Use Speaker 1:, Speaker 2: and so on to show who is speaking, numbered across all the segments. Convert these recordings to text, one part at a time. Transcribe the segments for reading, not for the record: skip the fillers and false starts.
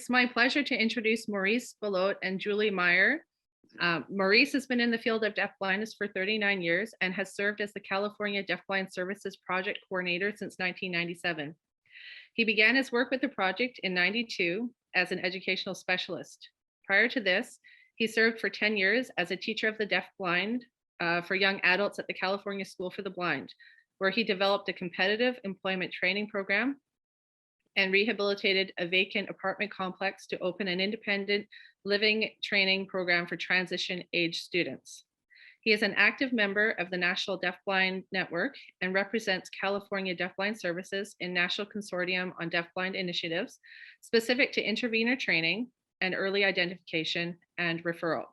Speaker 1: It's my pleasure to introduce Maurice Belote and Julie Meyer. Maurice has been in the field of deafblindness for 39 years and has served as the California Deafblind Services Project Coordinator since 1997. He began his work with the project in '92 as an educational specialist. Prior to this, he served for 10 years as a teacher of the deafblind for young adults at the California School for the Blind, where he developed a competitive employment training program and rehabilitated a vacant apartment complex to open an independent living training program for transition age students. He is an active member of the National Deafblind Network and represents California Deafblind Services in National Consortium on Deafblind Initiatives specific to intervener training and early identification and referral.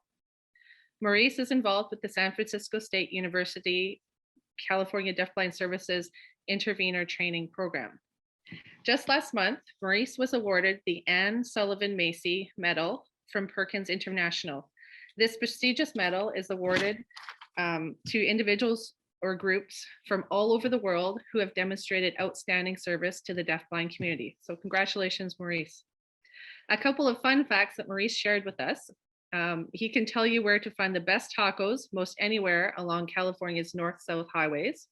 Speaker 1: Maurice is involved with the San Francisco State University California Deafblind Services Intervener Training Program. Just last month, Maurice was awarded the Anne Sullivan Macy Medal from Perkins International. This prestigious medal is awarded to individuals or groups from all over the world who have demonstrated outstanding service to the deafblind community. So congratulations, Maurice. A couple of fun facts that Maurice shared with us. He can tell you where to find the best tacos most anywhere along California's north-south highways.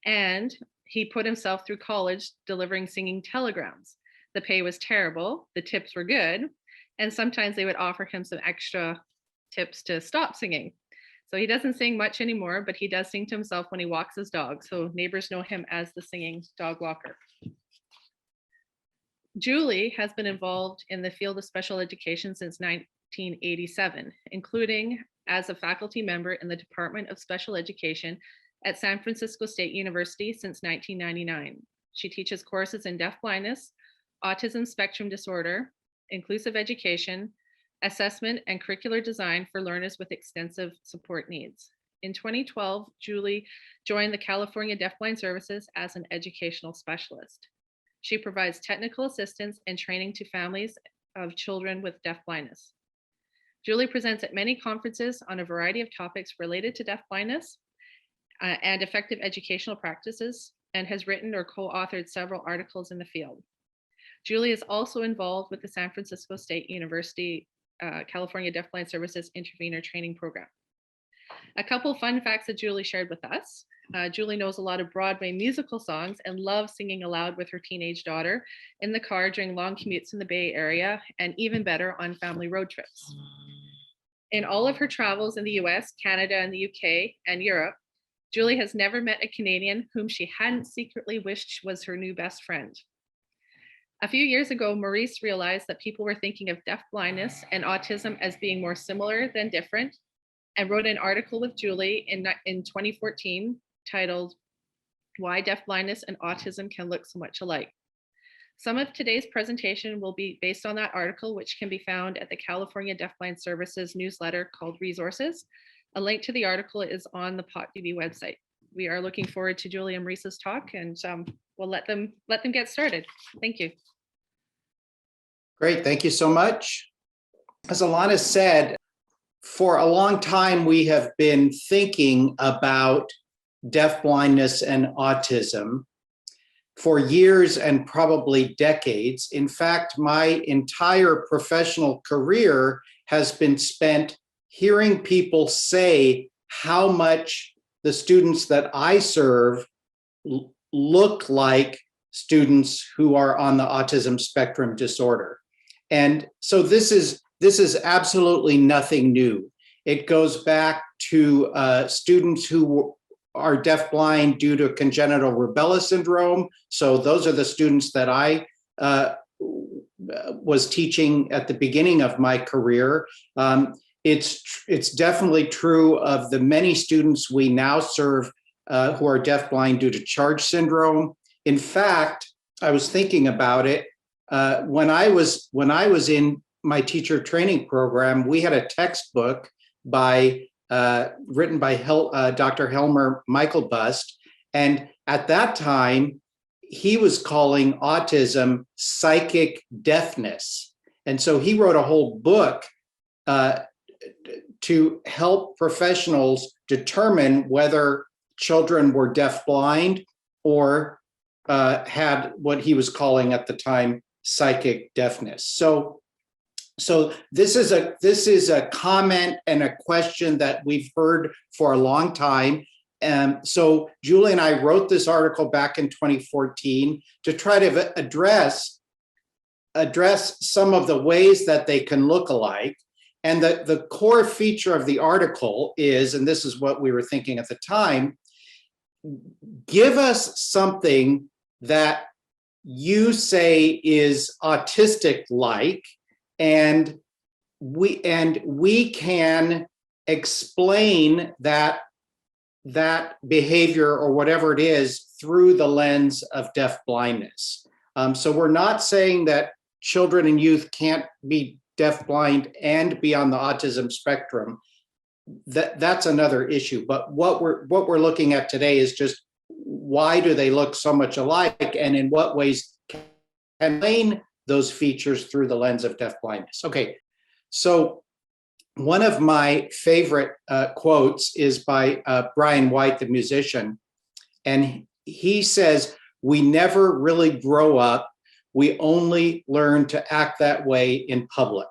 Speaker 1: And he put himself through college delivering singing telegrams. The pay was terrible, the tips were good, and sometimes they would offer him some extra tips to stop singing. So he doesn't sing much anymore, but he does sing to himself when he walks his dog. So neighbors know him as the singing dog walker. Julie has been involved in the field of special education since 1987, including as a faculty member in the Department of Special Education at San Francisco State University since 1999. She teaches courses in deafblindness, autism spectrum disorder, inclusive education, assessment, and curricular design for learners with extensive support needs. In 2012, Julie joined the California Deafblind Services as an educational specialist. She provides technical assistance and training to families of children with deafblindness. Julie presents at many conferences on a variety of topics related to deafblindness and effective educational practices, and has written or co-authored several articles in the field. Julie is also involved with the San Francisco State University California Deafblind Services Intervener Training Program. A couple fun facts that Julie shared with us. Julie knows a lot of Broadway musical songs and loves singing aloud with her teenage daughter in the car during long commutes in the Bay Area, and even better on family road trips. In all of her travels in the US, Canada, and the UK, and Europe, Julie has never met a Canadian whom she hadn't secretly wished was her new best friend. A few years ago, Maurice realized that people were thinking of deafblindness and autism as being more similar than different, and wrote an article with Julie in 2014 titled, "Why Deafblindness and Autism Can Look So Much Alike." Some of today's presentation will be based on that article, which can be found at the California Deafblind Services newsletter called Resources. A link to the article is on the POTDB website. We are looking forward to Julie and Maurice's talk, and we'll let them get started. Thank you.
Speaker 2: Great, thank you so much. As Alana said, for a long time, we have been thinking about deafblindness and autism for years and probably decades. In fact, my entire professional career has been spent hearing people say how much the students that I serve look like students who are on the autism spectrum disorder. And so this is absolutely nothing new. It goes back to students who are deafblind due to congenital rubella syndrome. So those are the students that I was teaching at the beginning of my career. It's definitely true of the many students we now serve who are deafblind due to Charge syndrome. In fact, I was thinking about it. When I was in my teacher training program, we had a textbook written by Dr. Helmer Michaelbust, and at that time, he was calling autism psychic deafness, and so he wrote a whole book to help professionals determine whether children were deafblind or had what he was calling at the time psychic deafness. So this is a comment and a question that we've heard for a long time. So Julie and I wrote this article back in 2014 to try to address some of the ways that they can look alike. And the core feature of the article is, and this is what we were thinking at the time, give us something that you say is autistic-like, and we can explain that behavior or whatever it is through the lens of deafblindness. So we're not saying that children and youth can't be deafblind and be on the autism spectrum. That's another issue. But what we're looking at today is just why do they look so much alike, and in what ways can explain those features through the lens of deafblindness. Okay, so one of my favorite quotes is by Brian White, the musician, and he says, "We never really grow up. We only learn to act that way in public."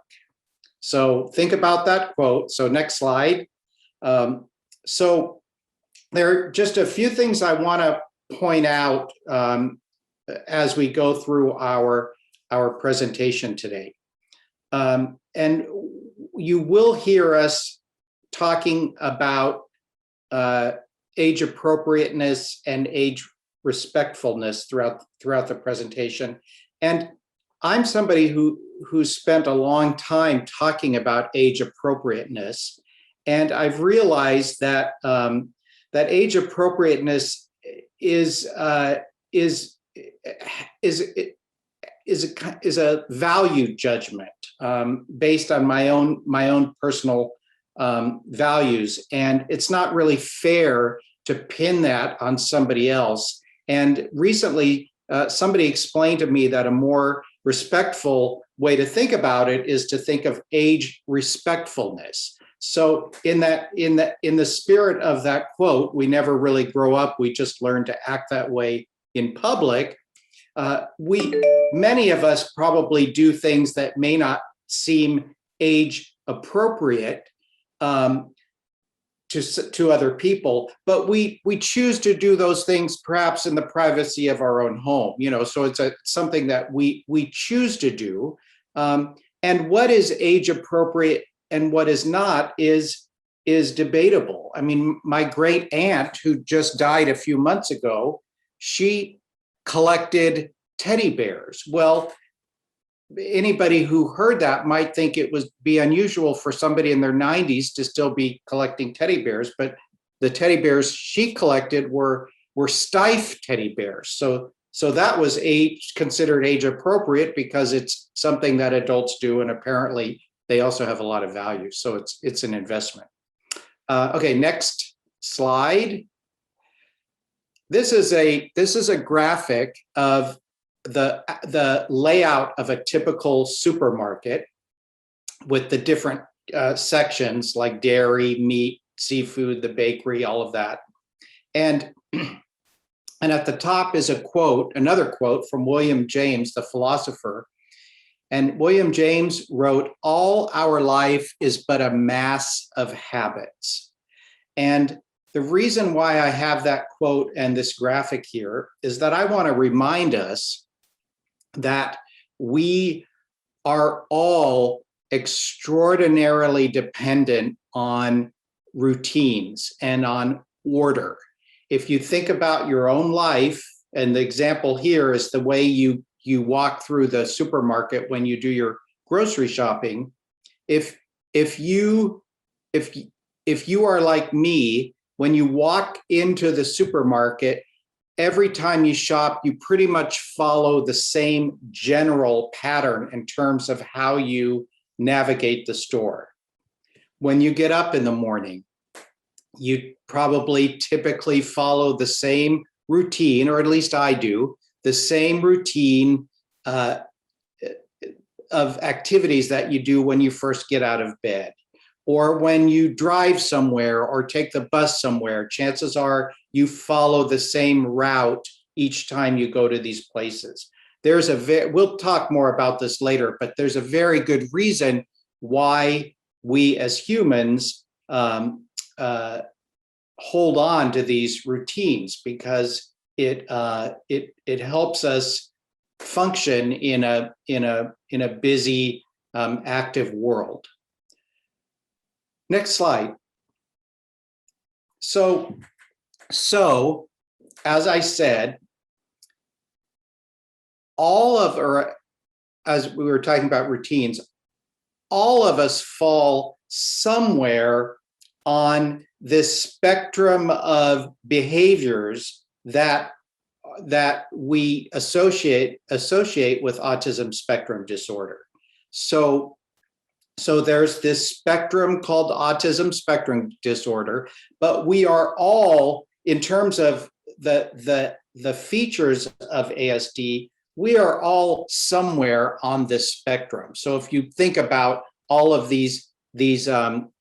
Speaker 2: So think about that quote. So next slide. So there are just a few things I want to point out as we go through our presentation today. And you will hear us talking about age appropriateness and age respectfulness throughout the presentation. And I'm somebody who spent a long time talking about age appropriateness, and I've realized that that age appropriateness is a value judgment based on my own personal values, and it's not really fair to pin that on somebody else. And recently, somebody explained to me that a more respectful way to think about it is to think of age respectfulness. So in the spirit of that quote, we never really grow up, we just learn to act that way in public. Many of us probably do things that may not seem age appropriate to other people, but we choose to do those things perhaps in the privacy of our own home. So it's something that we choose to do. And what is age appropriate and what is not is debatable. I mean, my great aunt, who just died a few months ago, she collected teddy bears. Well, anybody who heard that might think it would be unusual for somebody in their 90s to still be collecting teddy bears, but the teddy bears she collected were stiff teddy bears. So that was considered age appropriate because it's something that adults do, and apparently they also have a lot of value. So it's an investment. Okay, next slide. This is a graphic of the layout of a typical supermarket with the different sections like dairy, meat, seafood, the bakery, all of that. And at the top is another quote from William James, the philosopher. And William James wrote, "All our life is but a mass of habits." And the reason why I have that quote and this graphic here is that I want to remind us that we are all extraordinarily dependent on routines and on order. If you think about your own life, and the example here is the way you walk through the supermarket when you do your grocery shopping. If you are like me, when you walk into the supermarket, every time you shop, you pretty much follow the same general pattern in terms of how you navigate the store. When you get up in the morning, you probably typically follow the same routine, or at least I do, the same routine of activities that you do when you first get out of bed. Or when you drive somewhere or take the bus somewhere, chances are you follow the same route each time you go to these places. we'll talk more about this later, but there's a very good reason why we as humans hold on to these routines, because it helps us function in a busy, active world. Next slide. So as I said, as we were talking about routines, all of us fall somewhere on this spectrum of behaviors that we associate with autism spectrum disorder. So there's this spectrum called autism spectrum disorder, but we are all, in terms of the features of ASD, we are all somewhere on this spectrum. So if you think about all of these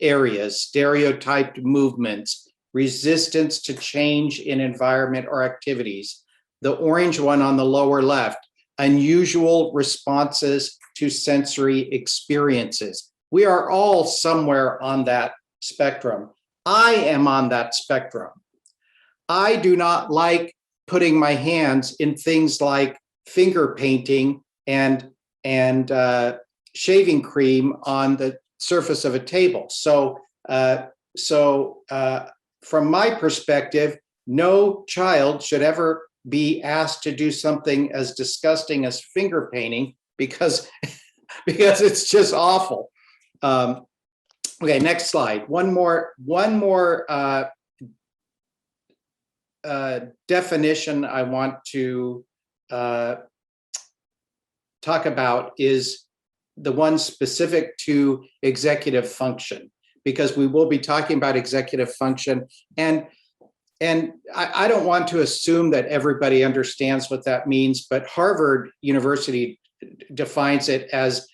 Speaker 2: areas, stereotyped movements, resistance to change in environment or activities, the orange one on the lower left, unusual responses to sensory experiences. We are all somewhere on that spectrum. I am on that spectrum. I do not like putting my hands in things like finger painting and shaving cream on the surface of a table. So from my perspective, no child should ever be asked to do something as disgusting as finger painting, because it's just awful. Okay, next slide. One more definition I want to talk about is the one specific to executive function, because we will be talking about executive function. And I don't want to assume that everybody understands what that means, but Harvard University defines it as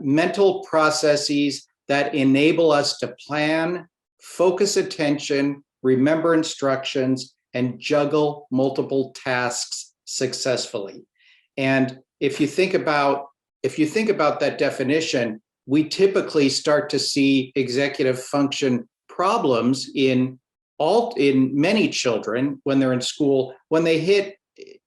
Speaker 2: mental processes that enable us to plan, focus attention, remember instructions, and juggle multiple tasks successfully. And if you think about that definition, we typically start to see executive function problems in many children when they're in school, when they hit,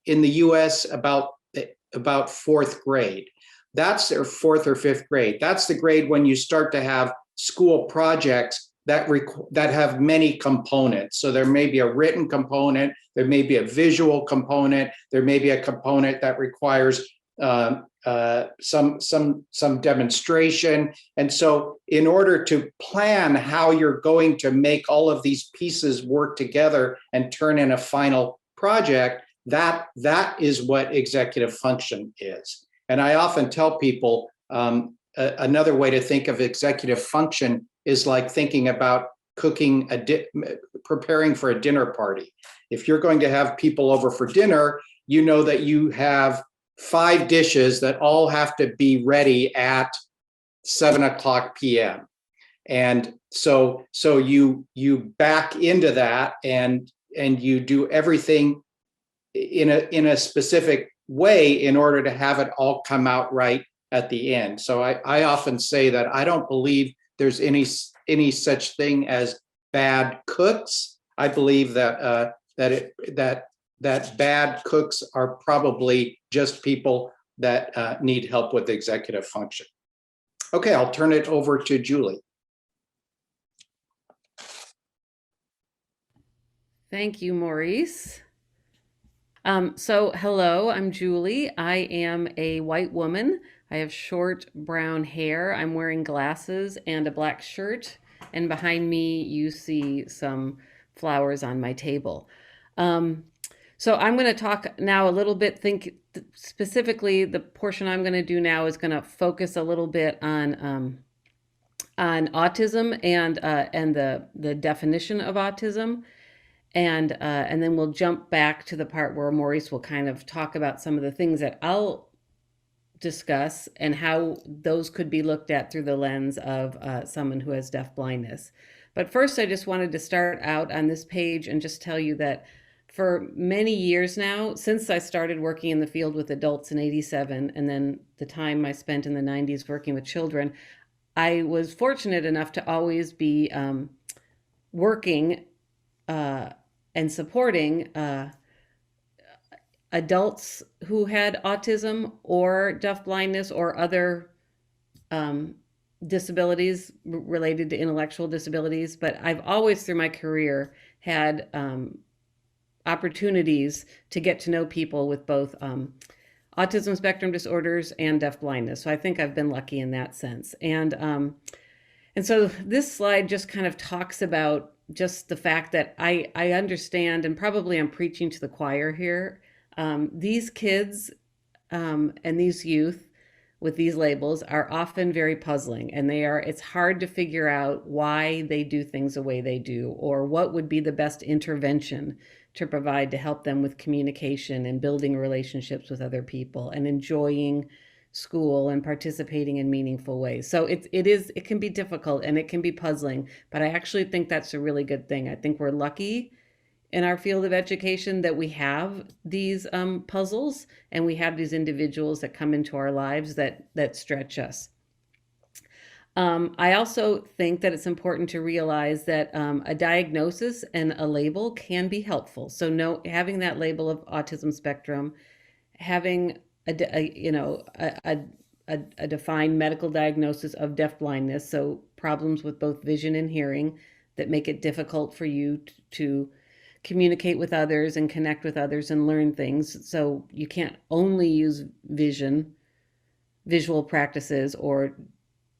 Speaker 2: in the US, about fourth grade. That's their fourth or fifth grade. That's the grade when you start to have school projects that have many components. So there may be a written component, there may be a visual component, there may be a component that requires some demonstration. And so in order to plan how you're going to make all of these pieces work together and turn in a final project, that is what executive function is. And I often tell people another way to think of executive function is like thinking about preparing for a dinner party. If you're going to have people over for dinner, you know that you have 5 dishes that all have to be ready at 7:00 p.m. And so you back into that and you do everything in a specific way in order to have it all come out right at the end. So I often say that I don't believe there's any such thing as bad cooks. I believe that bad cooks are probably just people that need help with executive function. Okay, I'll turn it over to Julie.
Speaker 3: Thank you, Maurice. So hello, I'm Julie. I am a white woman. I have short brown hair. I'm wearing glasses and a black shirt. And behind me, you see some flowers on my table. So I'm going to talk now a little bit, specifically the portion I'm going to do now is going to focus a little bit on autism and the definition of autism. And then we'll jump back to the part where Maurice will kind of talk about some of the things that I'll discuss and how those could be looked at through the lens of someone who has deafblindness. But first, I just wanted to start out on this page and just tell you that for many years now, since I started working in the field with adults in 87, and then the time I spent in the 90s working with children, I was fortunate enough to always be working uh, and supporting adults who had autism or deafblindness or other um, disabilities related to intellectual disabilities. But I've always, through my career, had opportunities to get to know people with both autism spectrum disorders and deafblindness. So I think I've been lucky in that sense. And so this slide just kind of talks about just the fact that I understand, and probably I'm preaching to the choir here. These kids and these youth with these labels are often very puzzling, and it's hard to figure out why they do things the way they do, or what would be the best intervention to provide to help them with communication and building relationships with other people and enjoying school and participating in meaningful ways. So it can be difficult and it can be puzzling, but I actually think that's a really good thing. I think we're lucky in our field of education that we have these puzzles, and we have these individuals that come into our lives that stretch us. I also think that it's important to realize that a diagnosis and a label can be helpful. So having that label of autism spectrum, having a defined medical diagnosis of deafblindness, so problems with both vision and hearing that make it difficult for you to communicate with others and connect with others and learn things. So you can't only use visual practices or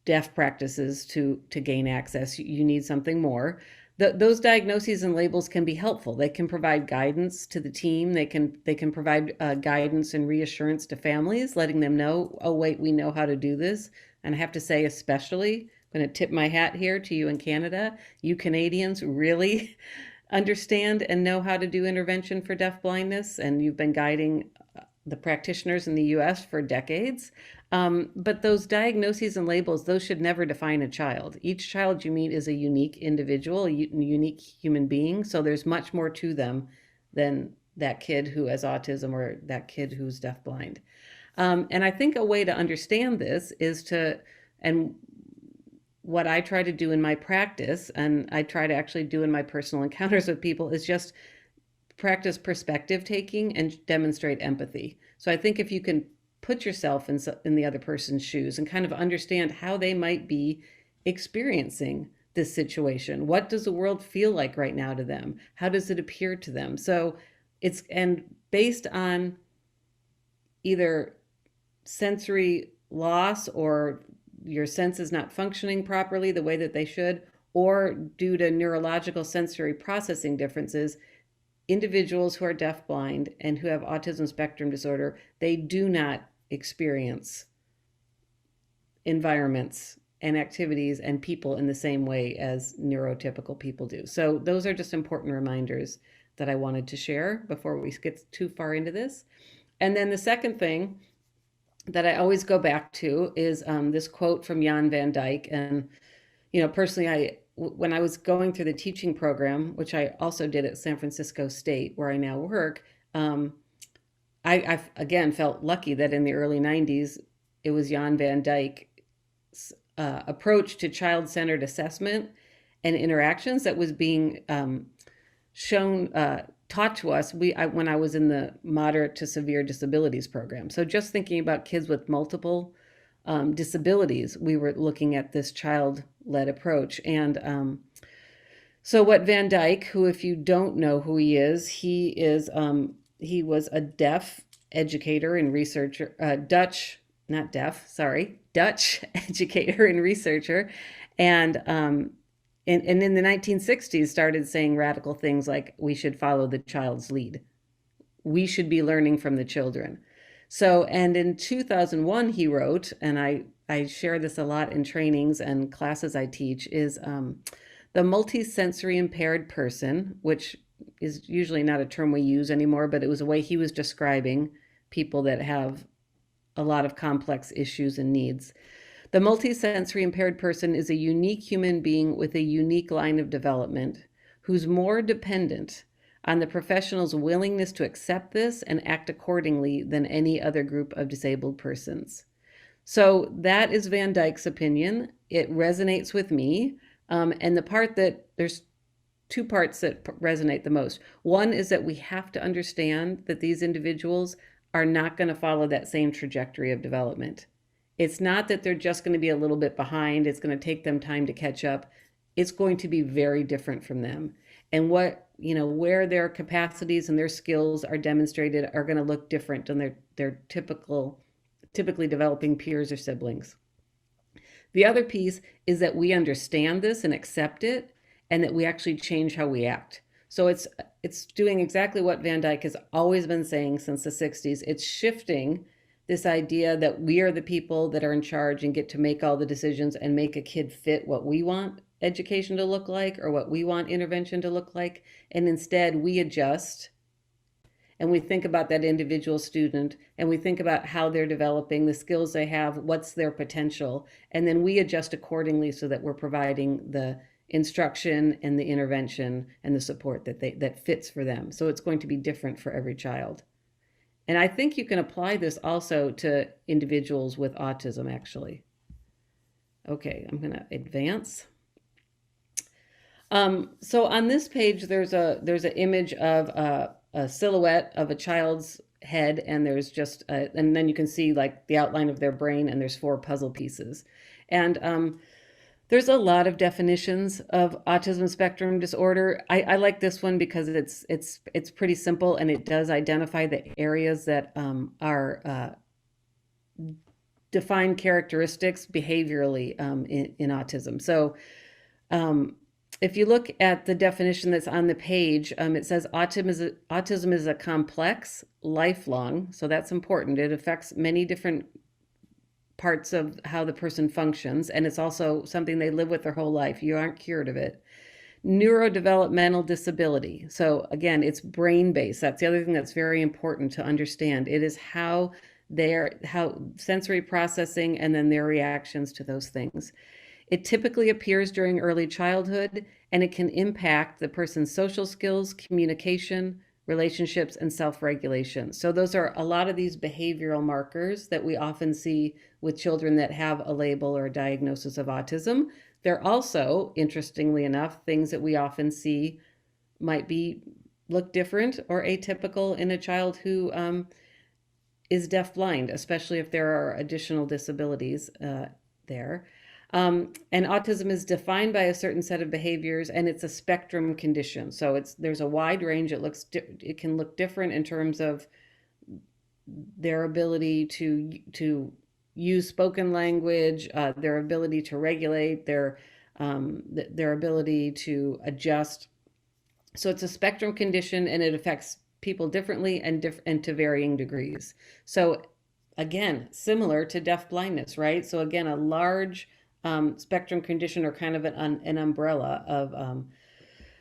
Speaker 3: deaf practices to gain access. You need something more. Those diagnoses and labels can be helpful. They can provide guidance to the team. They can provide guidance and reassurance to families, letting them know, oh wait, we know how to do this. And I have to say, especially, I'm going to tip my hat here to you in Canada. You Canadians really understand and know how to do intervention for deafblindness, and you've been guiding the practitioners in the US for decades. But those diagnoses and labels, those should never define a child. Each child you meet is a unique individual, a unique human being. So there's much more to them than that kid who has autism or that kid who's deafblind. And I think a way to understand this and what I try to do in my practice, and I try to actually do in my personal encounters with people, is just practice perspective taking and demonstrate empathy. So I think if you can put yourself in the other person's shoes and kind of understand how they might be experiencing this situation. What does the world feel like right now to them? How does it appear to them? So and based on either sensory loss or your senses not functioning properly the way that they should, or due to neurological sensory processing differences, individuals who are deafblind and who have autism spectrum disorder, they do not experience environments and activities and people in the same way as neurotypical people do. So those are just important reminders that I wanted to share before we get too far into this. And then the second thing that I always go back to is this quote from Jan van Dijk. And, personally, when I was going through the teaching program, which I also did at San Francisco State, where I now work, I again felt lucky that in the early 90s, it was Jan van Dijk's approach to child-centered assessment and interactions that was being taught to us when I was in the moderate to severe disabilities program. So just thinking about kids with multiple disabilities, we were looking at this child-led approach. And so what Van Dijk, who, if you don't know who he was a deaf educator and researcher, Dutch educator and researcher, and in the 1960s started saying radical things like, we should follow the child's lead. We should be learning from the children. So, and in 2001 he wrote, and I share this a lot in trainings and classes I teach, is the multisensory impaired person, which is usually not a term we use anymore, but it was a way he was describing people that have a lot of complex issues and needs. The multisensory impaired person is a unique human being with a unique line of development who's more dependent on the professional's willingness to accept this and act accordingly than any other group of disabled persons. So that is Van Dyke's opinion. It resonates with me. And the part that there's two parts that resonate the most. One is that we have to understand that these individuals are not going to follow that same trajectory of development. It's not that they're just going to be a little bit behind. It's going to take them time to catch up. It's going to be very different from them. And where their capacities and their skills are demonstrated are going to look different than their typically developing peers or siblings. The other piece is that we understand this and accept it, and that we actually change how we act. So it's doing exactly what Van Dyke has always been saying since the 60s. It's shifting this idea that we are the people that are in charge and get to make all the decisions and make a kid fit what we want education to look like or what we want intervention to look like. And instead we adjust and we think about that individual student and we think about how they're developing, the skills they have, what's their potential, and then we adjust accordingly so that we're providing the instruction and the intervention and the support that fits for them. So it's going to be different for every child. And I think you can apply this also to individuals with autism, actually. Okay, I'm going to advance. So on this page, there's an image of a silhouette of a child's head, and there's just and then you can see like the outline of their brain, and there's 4 puzzle pieces. And there's a lot of definitions of autism spectrum disorder. I like this one because it's pretty simple, and it does identify the areas that are defined characteristics behaviorally in autism. So if you look at the definition that's on the page, it says autism is a complex, lifelong, so that's important. It affects many different parts of how the person functions, and it's also something they live with their whole life. You aren't cured of it. Neurodevelopmental disability. So again, it's brain-based. That's the other thing that's very important to understand. It is how sensory processing and then their reactions to those things. It typically appears during early childhood, and it can impact the person's social skills, communication, relationships, and self-regulation. So those are a lot of these behavioral markers that we often see with children that have a label or a diagnosis of autism. They're also, interestingly enough, things that we often see might look different or atypical in a child who is deafblind, especially if there are additional disabilities there. And autism is defined by a certain set of behaviors, and it's a spectrum condition. So there's a wide range. It can look different in terms of their ability to use spoken language, their ability to regulate, their ability to adjust. So it's a spectrum condition, and it affects people differently and to varying degrees. So again, similar to deafblindness, right? So again, a large spectrum condition, or kind of an umbrella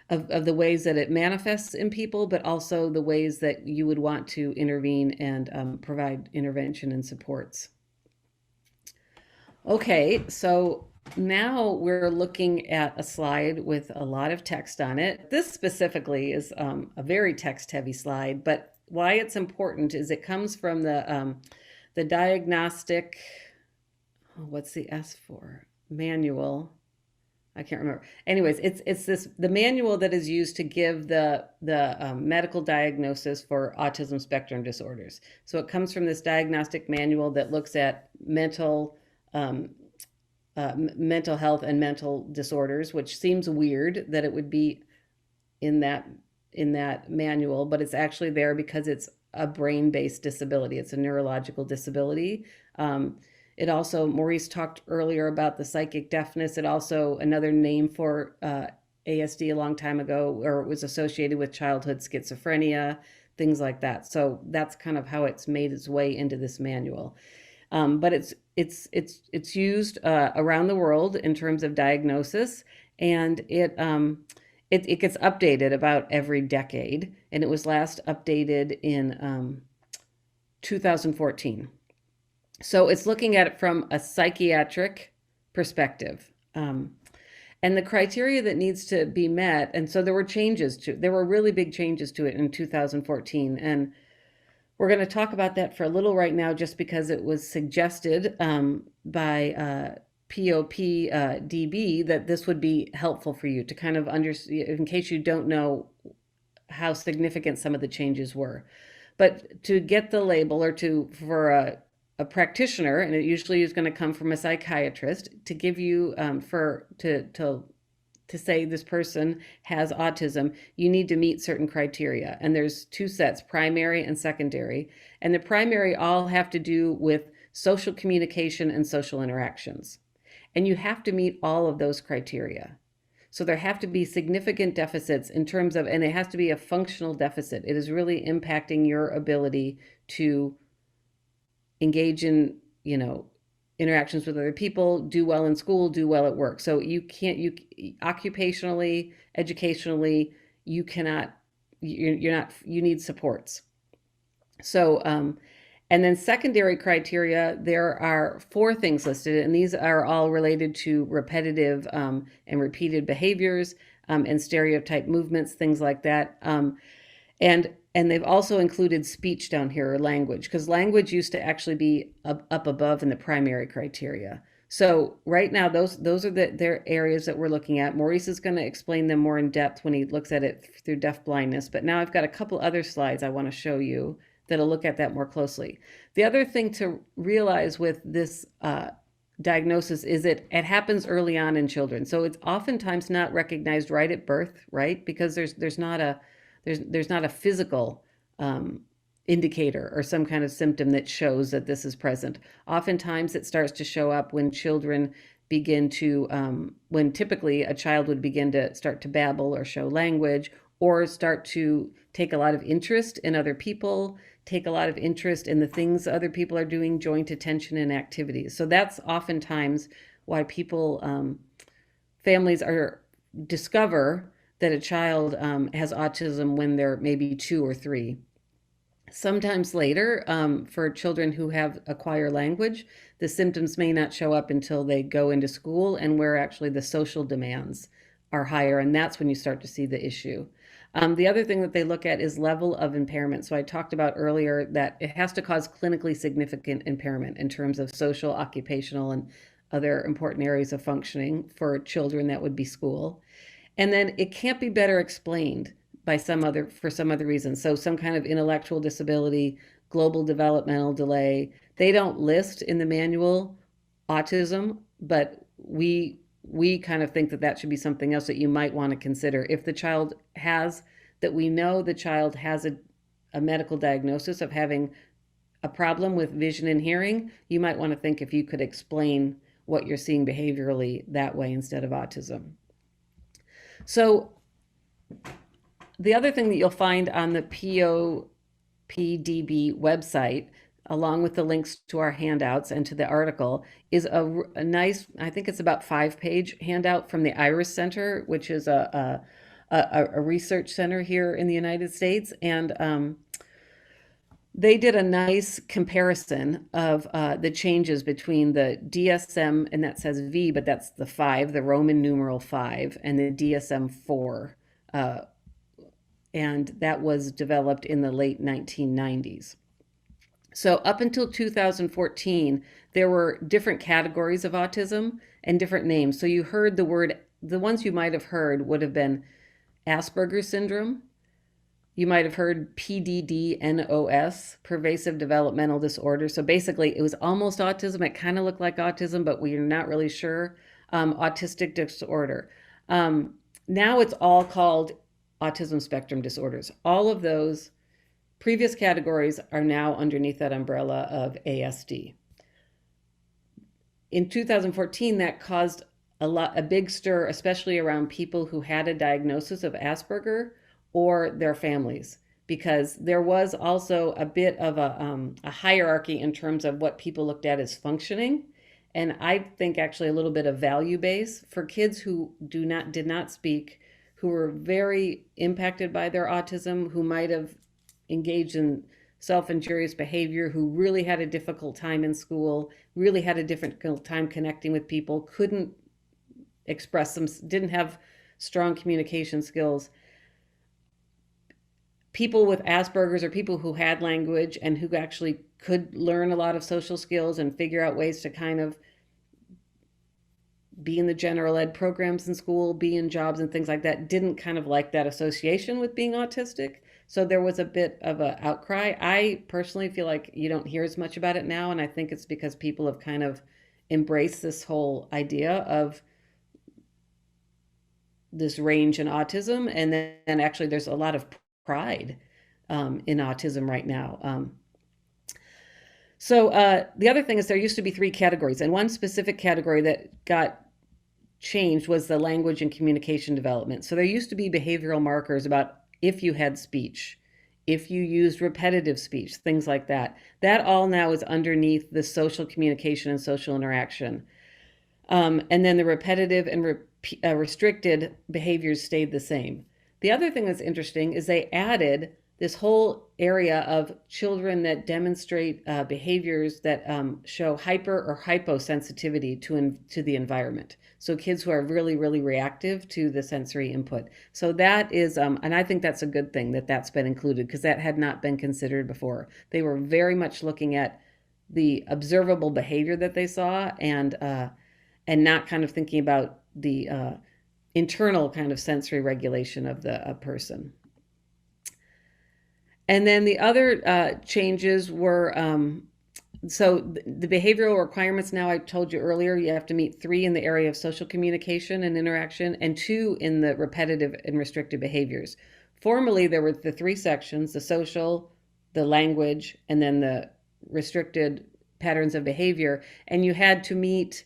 Speaker 3: of the ways that it manifests in people, but also the ways that you would want to intervene and provide intervention and supports. Okay, so now we're looking at a slide with a lot of text on it. This specifically is a very text-heavy slide, but why it's important is it comes from the diagnostic, what's the S for? Manual. I can't remember. Anyways, it's the manual that is used to give the medical diagnosis for autism spectrum disorders. So it comes from this diagnostic manual that looks at mental health and mental disorders, which seems weird that it would be in that manual, but it's actually there because it's a brain-based disability. It's a neurological disability. It also, Maurice talked earlier about the psychic deafness. It also, another name for ASD a long time ago, or it was associated with childhood schizophrenia, things like that. So that's kind of how it's made its way into this manual. But it's used around the world in terms of diagnosis, and it gets updated about every decade, and it was last updated in 2014. So it's looking at it from a psychiatric perspective. And the criteria that needs to be met, and so there were really big changes to it in 2014. And we're going to talk about that for a little right now, just because it was suggested by POPDB that this would be helpful for you to kind of understand, in case you don't know how significant some of the changes were. But to get the label, or for a practitioner, and it usually is going to come from a psychiatrist, to give you to say this person has autism, you need to meet certain criteria. And there's two sets, primary and secondary. And the primary all have to do with social communication and social interactions. And you have to meet all of those criteria. So there have to be significant deficits in terms of, and it has to be a functional deficit. It is really impacting your ability to engage in, interactions with other people, do well in school, do well at work. So you occupationally, educationally, you cannot, you're not, you need supports. So, and then secondary criteria, there are 4 things listed, and these are all related to repetitive and repeated behaviors and stereotype movements, things like that. And they've also included speech down here, or language, because language used to actually be up above in the primary criteria. So right now, those are their areas that we're looking at. Maurice is going to explain them more in depth when he looks at it through deafblindness. But now I've got a couple other slides I want to show you that'll look at that more closely. The other thing to realize with this diagnosis is it happens early on in children. So it's oftentimes not recognized right at birth, right? Because there's not a physical indicator or some kind of symptom that shows that this is present. Oftentimes it starts to show up when children begin to, when typically a child would begin to start to babble or show language, or start to take a lot of interest in other people, take a lot of interest in the things other people are doing, joint attention and activities. So that's oftentimes why families discover that a child has autism when they're maybe 2 or 3. Sometimes later, for children who have acquired language, the symptoms may not show up until they go into school, and where actually the social demands are higher, and that's when you start to see the issue. The other thing that they look at is level of impairment. So I talked about earlier that it has to cause clinically significant impairment in terms of social, occupational, and other important areas of functioning. For children, that would be school. And then it can't be better explained for some other reason. So some kind of intellectual disability, global developmental delay. They don't list in the manual autism, but we kind of think that should be something else that you might want to consider. If the child we know the child has a medical diagnosis of having a problem with vision and hearing, you might want to think if you could explain what you're seeing behaviorally that way instead of autism. So the other thing that you'll find on the POPDB website, along with the links to our handouts and to the article, is a nice, I think it's about 5-page handout from the Iris Center, which is a research center here in the United States. And they did a nice comparison of the changes between the DSM, and that says V, but that's the 5, the Roman numeral 5, and the DSM-4. And that was developed in the late 1990s. So up until 2014, there were different categories of autism and different names. So you heard the ones you might have heard would have been Asperger's syndrome. You might have heard PDD-NOS, pervasive developmental disorder. So basically it was almost autism. It kind of looked like autism, but we're not really sure. Autistic disorder. Now it's all called autism spectrum disorders. All of those previous categories are now underneath that umbrella of ASD. In 2014, that caused a big stir, especially around people who had a diagnosis of Asperger or their families, because there was also a bit of a hierarchy in terms of what people looked at as functioning. And I think actually a little bit of value base for kids who did not speak, who were very impacted by their autism, who might have engaged in self-injurious behavior, who really had a difficult time in school, really had a difficult time connecting with people, couldn't express some, didn't have strong communication skills. People with Asperger's or people who had language and who actually could learn a lot of social skills and figure out ways to kind of be in the general ed programs in school, be in jobs and things like that, didn't kind of like that association with being autistic. So there was a bit of an outcry. I personally feel like you don't hear as much about it now. And I think it's because people have kind of embraced this whole idea of this range in autism. And then actually there's a lot of pride in autism right now. So the other thing is there used to be 3 categories, and one specific category that got changed was the language and communication development. So there used to be behavioral markers about if you had speech, if you used repetitive speech, things like that. That all now is underneath the social communication and social interaction. And then the repetitive and restricted behaviors stayed the same. The other thing that's interesting is they added this whole area of children that demonstrate behaviors that show hyper or hyposensitivity to the environment. So kids who are really, really reactive to the sensory input. So that is, and I think that's a good thing that that's been included, because that had not been considered before. They were very much looking at the observable behavior that they saw, and not kind of thinking about the internal kind of sensory regulation of the person. And then the other changes were, so the behavioral requirements now, I told you earlier, you have to meet 3 in the area of social communication and interaction and 2 in the repetitive and restricted behaviors. Formerly, there were the 3 sections: the social, the language, and then the restricted patterns of behavior. And you had to meet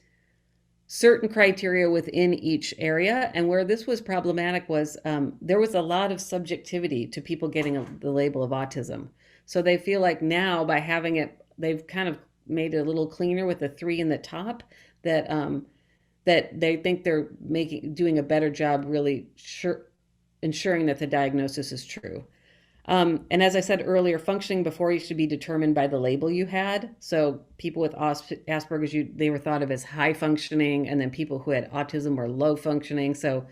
Speaker 3: certain criteria within each area. And where this was problematic was there was a lot of subjectivity to people getting the label of autism. So they feel like now, by having it, they've kind of made it a little cleaner with the 3 in the top, that that they think they're doing a better job really ensuring that the diagnosis is true. And as I said earlier, functioning before used to be determined by the label you had. So people with Asperger's, they were thought of as high functioning, and then people who had autism were low functioning. So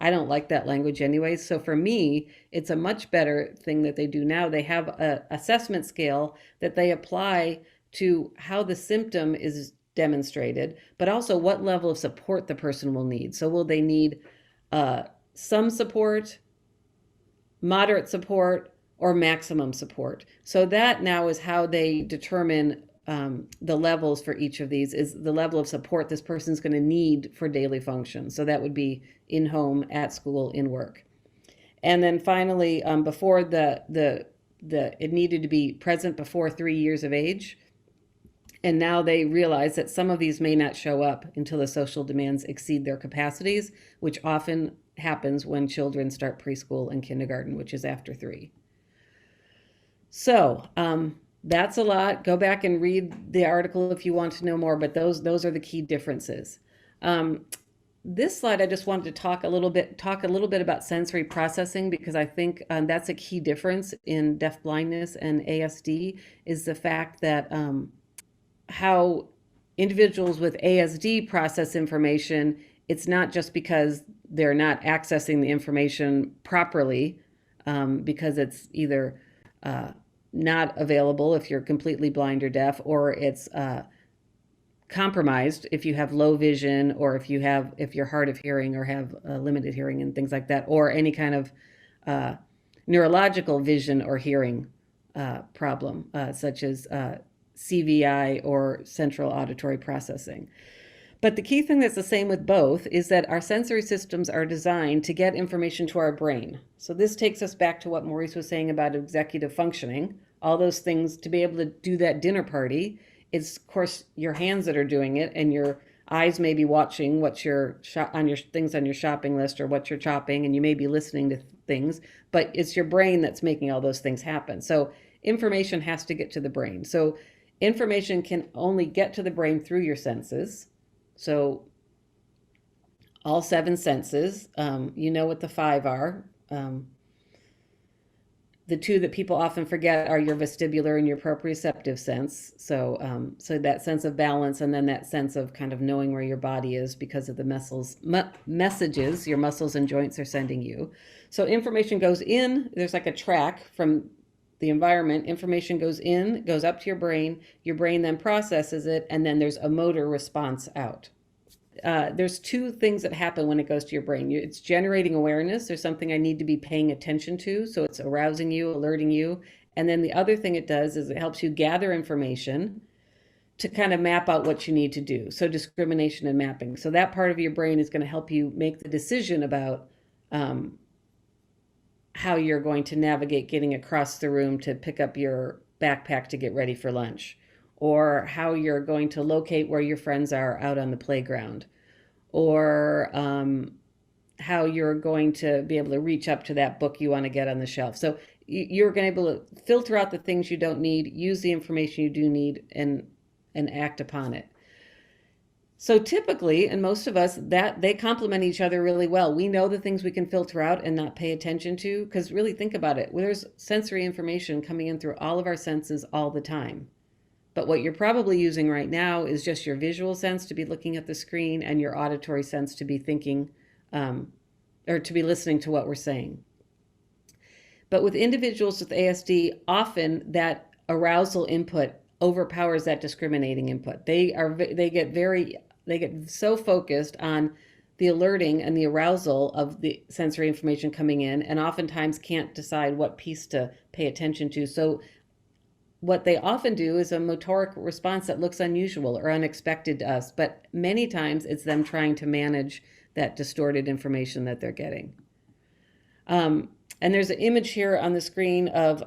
Speaker 3: I don't like that language anyway. So for me, it's a much better thing that they do now. They have an assessment scale that they apply to how the symptom is demonstrated, but also what level of support the person will need. So will they need some support, moderate support, or maximum support? So that now is how they determine the levels for each of these, is the level of support this person's going to need for daily function. So that would be in home, at school, in work. And then finally, before it needed to be present before 3 years of age. And now they realize that some of these may not show up until the social demands exceed their capacities, which often happens when children start preschool and kindergarten, which is after 3. So that's a lot. Go back and read the article if you want to know more, but those are the key differences. This slide, I just wanted to talk a little bit about sensory processing, because I think that's a key difference in deafblindness and ASD, is the fact that how individuals with ASD process information. It's not just because they're not accessing the information properly, because it's either not available if you're completely blind or deaf, or it's compromised if you have low vision, or if you're hard of hearing or have limited hearing and things like that, or any kind of neurological vision or hearing problem, such as CVI or central auditory processing. But the key thing that's the same with both is that our sensory systems are designed to get information to our brain. So this takes us back to what Maurice was saying about executive functioning. All those things, to be able to do that dinner party, it's of course your hands that are doing it, and your eyes may be watching what you're on your things on your shopping list, or what you're chopping, and you may be listening to things, but it's your brain that's making all those things happen. So information has to get to the brain. So information can only get to the brain through your senses. So all 7 senses, you know what the 5 are. The the two that people often forget are your vestibular and your proprioceptive sense. So, so that sense of balance, and then that sense of kind of knowing where your body is because of the messages your muscles and joints are sending you. So information goes in. There's like a track from the environment. Information goes in, goes up to your brain. Your brain then processes it, and then there's a motor response out. There's two things that happen when it goes to your brain. It's generating awareness. There's something I need to be paying attention to. So it's arousing you, alerting you. And then the other thing it does is it helps you gather information to kind of map out what you need to do. So discrimination and mapping. So that part of your brain is going to help you make the decision about how you're going to navigate getting across the room to pick up your backpack to get ready for lunch, or how you're going to locate where your friends are out on the playground, or how you're going to be able to reach up to that book you want to get on the shelf. So you're going to be able to filter out the things you don't need, use the information you do need, and act upon it. So typically, and most of us, that they complement each other really well. We know the things we can filter out and not pay attention to, because really think about it. There's sensory information coming in through all of our senses all the time. But what you're probably using right now is just your visual sense to be looking at the screen, and your auditory sense to be thinking or to be listening to what we're saying. But with individuals with ASD, often that arousal input overpowers that discriminating input. They get so focused on the alerting and the arousal of the sensory information coming in, and oftentimes can't decide what piece to pay attention to. So what they often do is a motoric response that looks unusual or unexpected to us, but many times it's them trying to manage that distorted information that they're getting. And there's an image here on the screen of,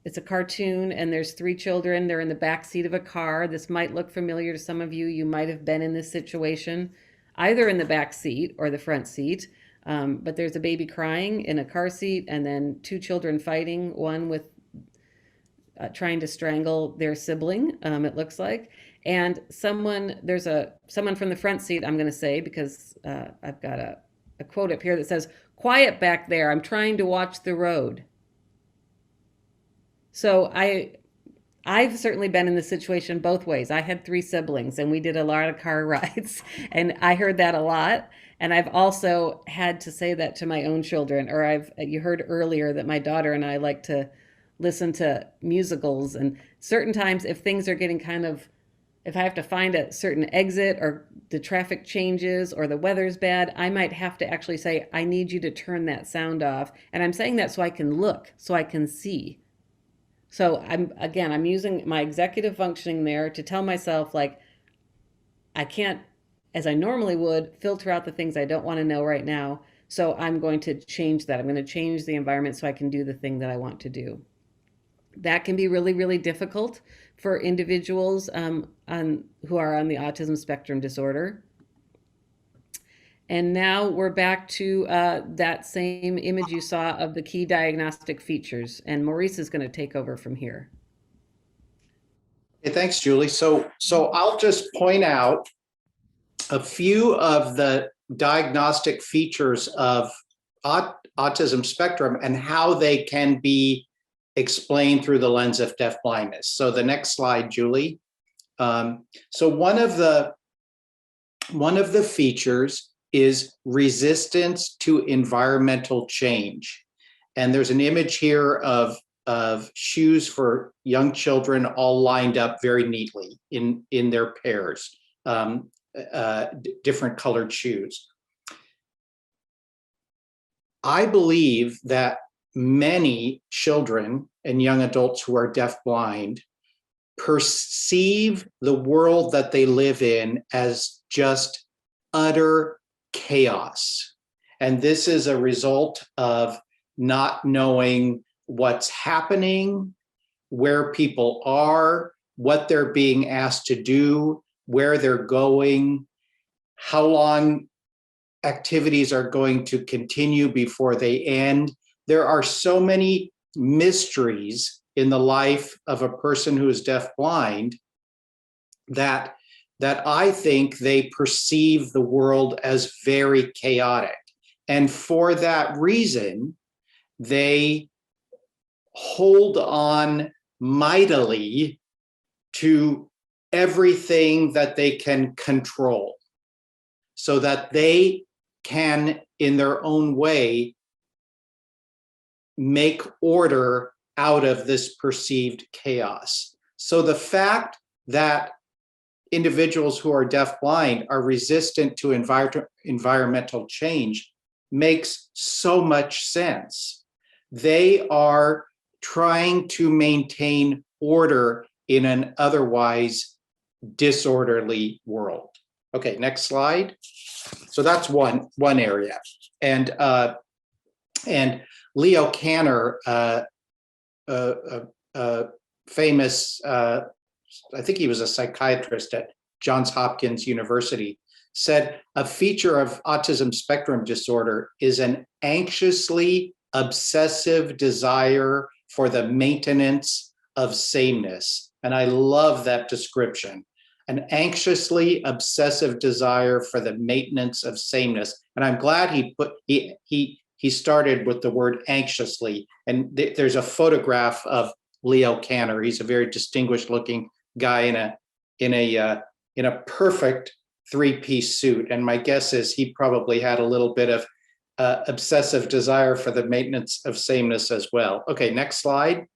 Speaker 3: it's a cartoon, and there's three children. They're in the back seat of a car. This might look familiar to some of you. You might have been in this situation, either in the back seat or the front seat. But there's a baby crying in a car seat, and then two children fighting, one with trying to strangle their sibling, it looks like. And someone from the front seat, I'm going to say, because I've got a quote up here that says, "Quiet back there, I'm trying to watch the road." So I've certainly been in this situation both ways. I had three siblings, and we did a lot of car rides, and I heard that a lot. And I've also had to say that to my own children, or you heard earlier that my daughter and I like to listen to musicals, and certain times if things are getting if I have to find a certain exit, or the traffic changes, or the weather's bad, I might have to actually say, I need you to turn that sound off. And I'm saying that so I can look, so I can see. So I'm using my executive functioning there to tell myself, like, I can't, as I normally would, filter out the things I don't want to know right now. So I'm going to change that. I'm going to change the environment so I can do the thing that I want to do. That can be really, really difficult for individuals who are on the autism spectrum disorder. And now we're back to that same image you saw of the key diagnostic features. And Maurice is going to take over from here.
Speaker 2: Hey, thanks, Julie. So I'll just point out a few of the diagnostic features of autism spectrum and how they can be explained through the lens of deafblindness. So the next slide, Julie. So one of the features is resistance to environmental change. And there's an image here of shoes for young children all lined up very neatly in their pairs, different colored shoes. I believe that many children and young adults who are deafblind perceive the world that they live in as just utter chaos. And this is a result of not knowing what's happening, where people are, what they're being asked to do, where they're going, how long activities are going to continue before they end. There are so many mysteries in the life of a person who is deafblind that I think they perceive the world as very chaotic. And for that reason, they hold on mightily to everything that they can control so that they can, in their own way, make order out of this perceived chaos. So the fact that individuals who are deafblind are resistant to environmental change makes so much sense. They are trying to maintain order in an otherwise disorderly world. Okay, next slide. So that's one area. And Leo Kanner, famous, I think he was a psychiatrist at Johns Hopkins University, said a feature of autism spectrum disorder is an anxiously obsessive desire for the maintenance of sameness. And I love that description. An anxiously obsessive desire for the maintenance of sameness. And I'm glad he started with the word anxiously. And there's a photograph of Leo Kanner. He's a very distinguished looking guy in a perfect three-piece suit. And my guess is he probably had a little bit of obsessive desire for the maintenance of sameness as well. Okay, next slide.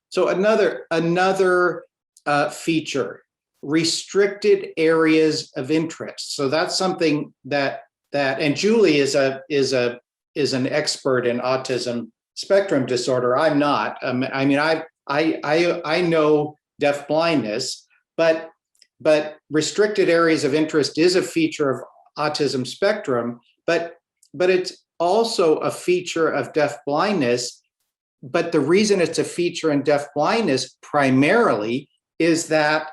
Speaker 2: So another feature, restricted areas of interest. So that's something that and Julie is an expert in autism spectrum disorder. I'm not. I mean, I know deafblindness, but restricted areas of interest is a feature of autism spectrum, but it's also a feature of deafblindness. But the reason it's a feature in deafblindness primarily is that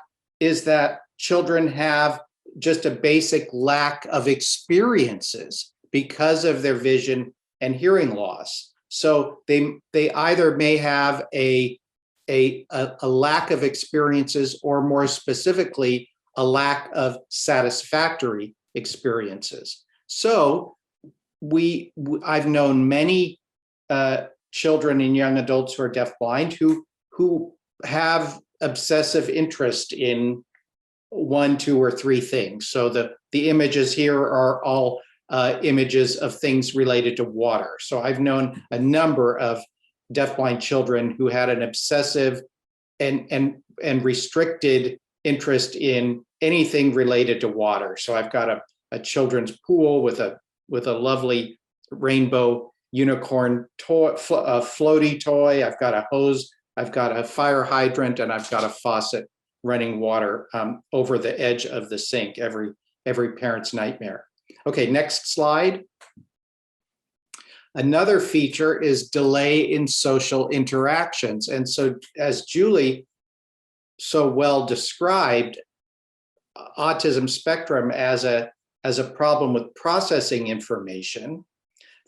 Speaker 2: children have just a basic lack of experiences because of their vision and hearing loss. So they either may have a lack of experiences, or more specifically, a lack of satisfactory experiences. So I've known many children and young adults who are deafblind who have obsessive interest in one, two, or three things. So the images here are all images of things related to water. So I've known a number of deafblind children who had an obsessive and restricted interest in anything related to water. So I've got a children's pool with a lovely rainbow unicorn toy, floaty toy. I've got a hose, I've got a fire hydrant, and I've got a faucet running water over the edge of the sink, every parent's nightmare. Okay, next slide. Another feature is delay in social interactions. And so, as Julie so well described, autism spectrum as a problem with processing information.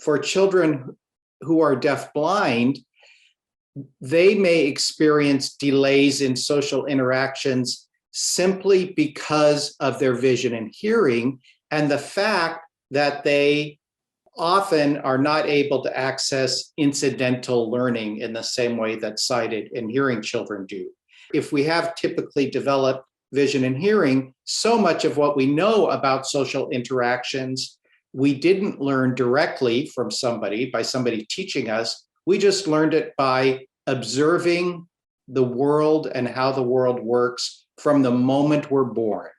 Speaker 2: For children who are deafblind, they may experience delays in social interactions simply because of their vision and hearing, and the fact that they often are not able to access incidental learning in the same way that sighted and hearing children do. If we have typically developed vision and hearing, so much of what we know about social interactions, we didn't learn directly from by somebody teaching us. We just learned it by observing the world and how the world works from the moment we're born.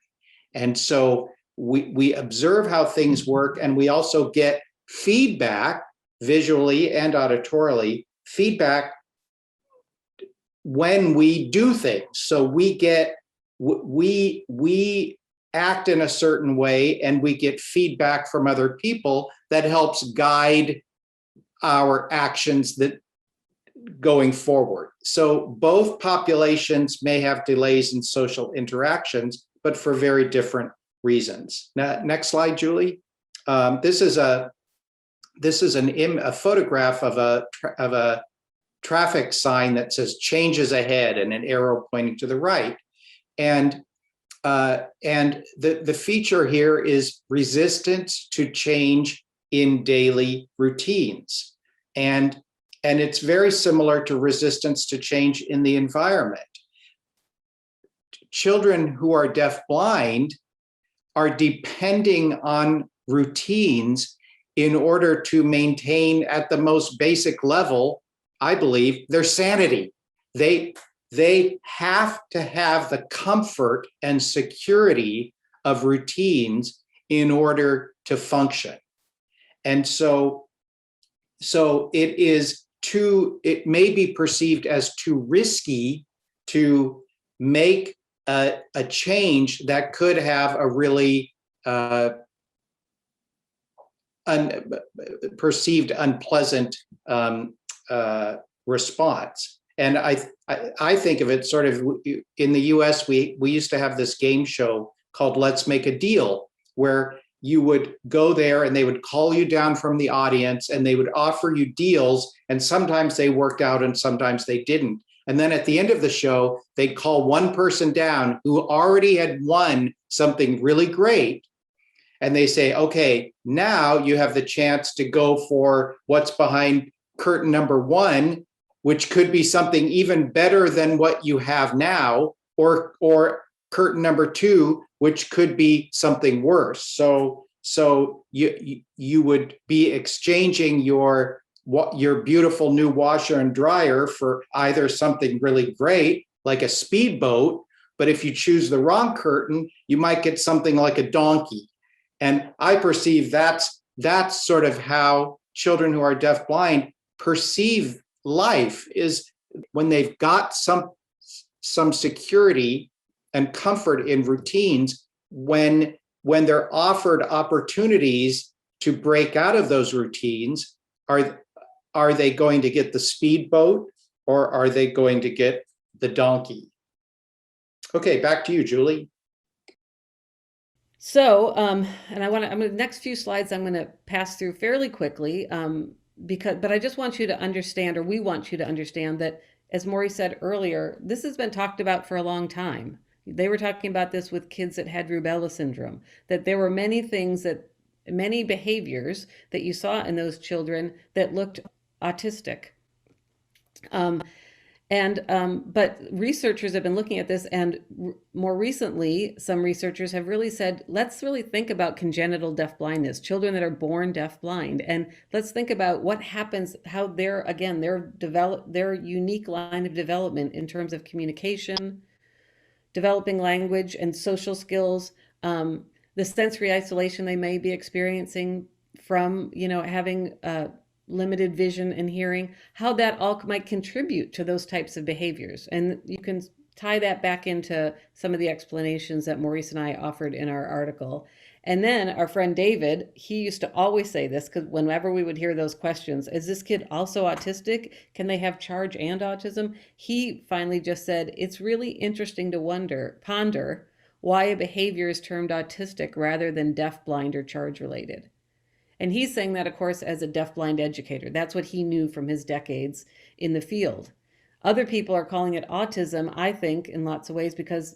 Speaker 2: And so we observe how things work, and we also get feedback visually and auditorily, feedback when we do things. So we act in a certain way, and we get feedback from other people that helps guide our actions that going forward. So both populations may have delays in social interactions, but for very different reasons. Now, next slide, Julie. This is a photograph of a traffic sign that says "changes ahead" and an arrow pointing to the right. And the feature here is resistance to change in daily routines. And And it's very similar to resistance to change in the environment. Children who are deafblind are depending on routines in order to maintain, at the most basic level, I believe, their sanity. They have to have the comfort and security of routines in order to function. And so it may be perceived as too risky to make a change that could have a really perceived unpleasant response. And I think of it sort of, in the US, we used to have this game show called Let's Make a Deal, where you would go there and they would call you down from the audience and they would offer you deals. And sometimes they worked out and sometimes they didn't. And then at the end of the show, they'd call one person down who already had won something really great. And they say, okay, now you have the chance to go for what's behind curtain number 1, which could be something even better than what you have now, or curtain number 2, which could be something worse. So you would be exchanging your beautiful new washer and dryer for either something really great, like a speedboat, but if you choose the wrong curtain, you might get something like a donkey. And I perceive that's sort of how children who are deafblind perceive life, is when they've got some security and comfort in routines. When they're offered opportunities to break out of those routines, are they going to get the speedboat or are they going to get the donkey? Okay, back to you, Julie.
Speaker 3: So, the next few slides I'm going to pass through fairly quickly, but I just want you to understand, or we want you to understand, that, as Maury said earlier, this has been talked about for a long time. They were talking about this with kids that had rubella syndrome, that there were many behaviors that you saw in those children that looked autistic. But researchers have been looking at this, and more recently, some researchers have really said, let's really think about congenital deafblindness, children that are born deafblind, and let's think about what happens, how their unique line of development in terms of communication, developing language and social skills, the sensory isolation they may be experiencing from, having limited vision and hearing, how that all might contribute to those types of behaviors. And you can tie that back into some of the explanations that Maurice and I offered in our article. And then our friend David, he used to always say this, because whenever we would hear those questions, is this kid also autistic? Can they have charge and autism? He finally just said, it's really interesting to ponder why a behavior is termed autistic rather than deafblind or charge related. And he's saying that, of course, as a deafblind educator. That's what he knew from his decades in the field. Other people are calling it autism, I think, in lots of ways, because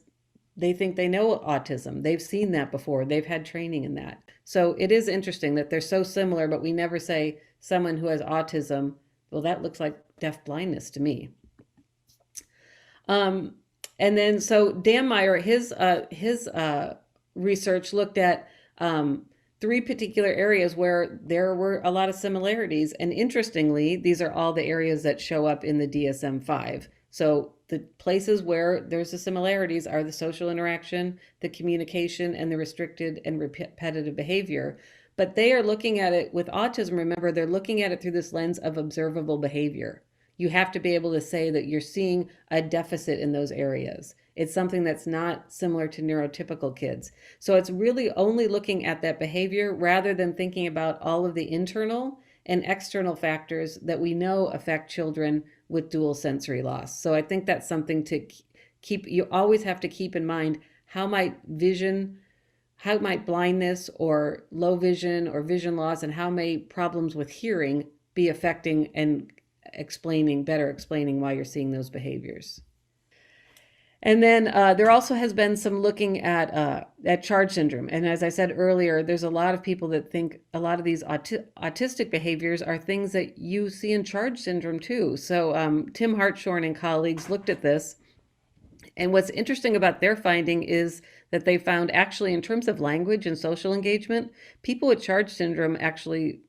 Speaker 3: they think they know autism. They've seen that before. They've had training in that. So it is interesting that they're so similar, but we never say someone who has autism, well, that looks like deafblindness to me. And then, so Dan Meyer, his research looked at 3 particular areas where there were a lot of similarities. And interestingly, these are all the areas that show up in the DSM-5. So the places where there's the similarities are the social interaction, the communication, and the restricted and repetitive behavior. But they are looking at it with autism. Remember, they're looking at it through this lens of observable behavior. You have to be able to say that you're seeing a deficit in those areas. It's something that's not similar to neurotypical kids. So it's really only looking at that behavior rather than thinking about all of the internal and external factors that we know affect children with dual sensory loss. So I think that's something to keep, you always have to keep in mind, how might blindness or low vision or vision loss, and how may problems with hearing be affecting and explaining why you're seeing those behaviors. And then there also has been some looking at charge syndrome. And as I said earlier, there's a lot of people that think a lot of these autistic behaviors are things that you see in charge syndrome too. So Tim Hartshorn and colleagues looked at this. And what's interesting about their finding is that they found actually in terms of language and social engagement, people with charge syndrome actually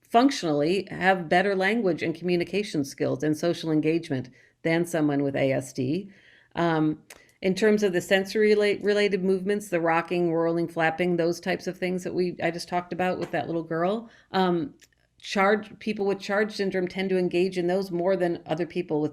Speaker 3: functionally have better language and communication skills and social engagement than someone with ASD. Um, in terms of the sensory related movements, the rocking, whirling, flapping, those types of things that I just talked about with that little girl, people with charge syndrome tend to engage in those more than other people with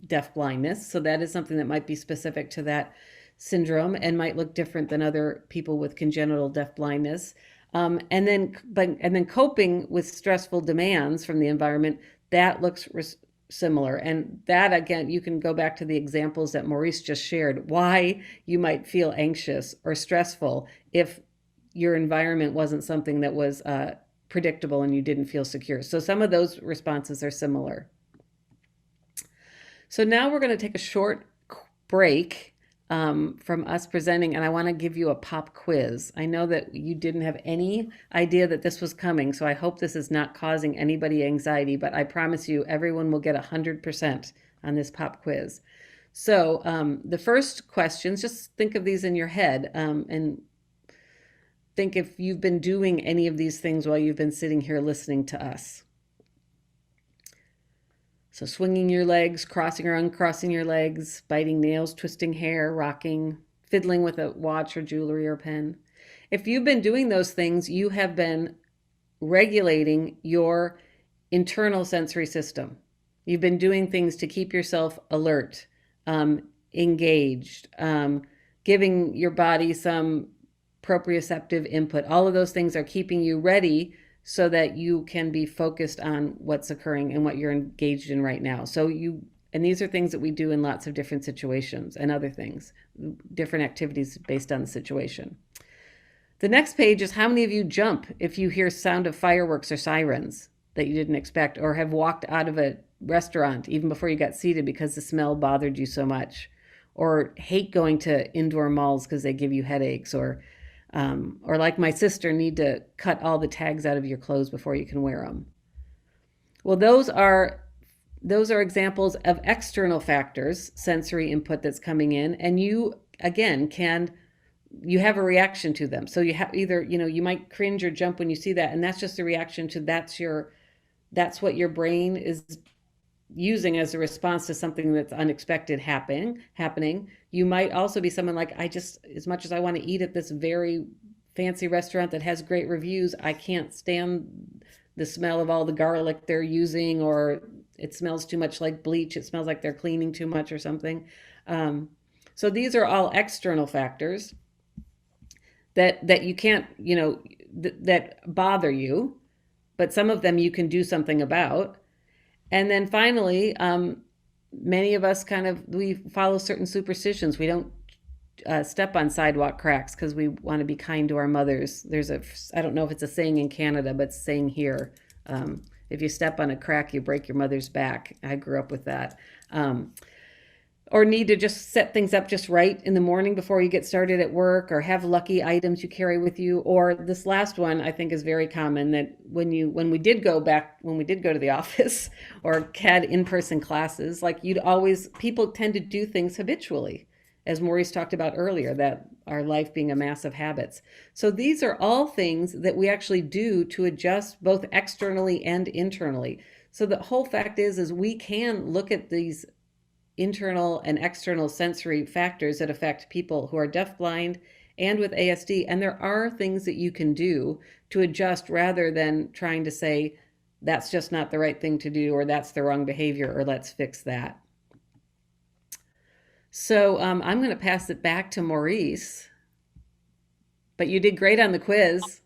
Speaker 3: deafblindness. So that is something that might be specific to that syndrome and might look different than other people with congenital deafblindness. And then coping with stressful demands from the environment, that looks similar. And that, again, you can go back to the examples that Maurice just shared, why you might feel anxious or stressful if your environment wasn't something that was predictable and you didn't feel secure. So some of those responses are similar. So now we're going to take a short break from us presenting, and I want to give you a pop quiz. I know that you didn't have any idea that this was coming, so I hope this is not causing anybody anxiety, but I promise you everyone will get 100% on this pop quiz. So the first questions, just think of these in your head and think if you've been doing any of these things while you've been sitting here listening to us. So swinging your legs, crossing or uncrossing your legs, biting nails, twisting hair, rocking, fiddling with a watch or jewelry or pen. If you've been doing those things, you have been regulating your internal sensory system. You've been doing things to keep yourself alert, engaged, giving your body some proprioceptive input. All of those things are keeping you ready so that you can be focused on what's occurring and what you're engaged in right now. And these are things that we do in lots of different situations and other things, different activities based on the situation. The next page is how many of you jump if you hear sound of fireworks or sirens that you didn't expect, or have walked out of a restaurant even before you got seated because the smell bothered you so much, or hate going to indoor malls because they give you headaches, or like my sister, need to cut all the tags out of your clothes before you can wear them. Well, those are examples of external factors, sensory input that's coming in, and you, again, you have a reaction to them. So you have either, you might cringe or jump when you see that, and that's just a reaction to that's what your brain is using as a response to something that's unexpected happening. You might also be someone like, as much as I want to eat at this very fancy restaurant that has great reviews, I can't stand the smell of all the garlic they're using, or it smells too much like bleach. It smells like they're cleaning too much or something. So these are all external factors that you can't, that bother you, but some of them you can do something about. And then finally, many of us we follow certain superstitions. We don't step on sidewalk cracks because we want to be kind to our mothers. I don't know if it's a saying in Canada, but it's a saying here. If you step on a crack, you break your mother's back. I grew up with that. Or need to just set things up just right in the morning before you get started at work, or have lucky items you carry with you. Or this last one I think is very common, that when we did go to the office or had in-person classes, like people tend to do things habitually, as Maurice talked about earlier, that our life being a mass of habits. So these are all things that we actually do to adjust both externally and internally. So the whole fact is we can look at these internal and external sensory factors that affect people who are deafblind and with ASD. And there are things that you can do to adjust, rather than trying to say, that's just not the right thing to do, or that's the wrong behavior, or let's fix that. So I'm going to pass it back to Maurice, but you did great on the quiz.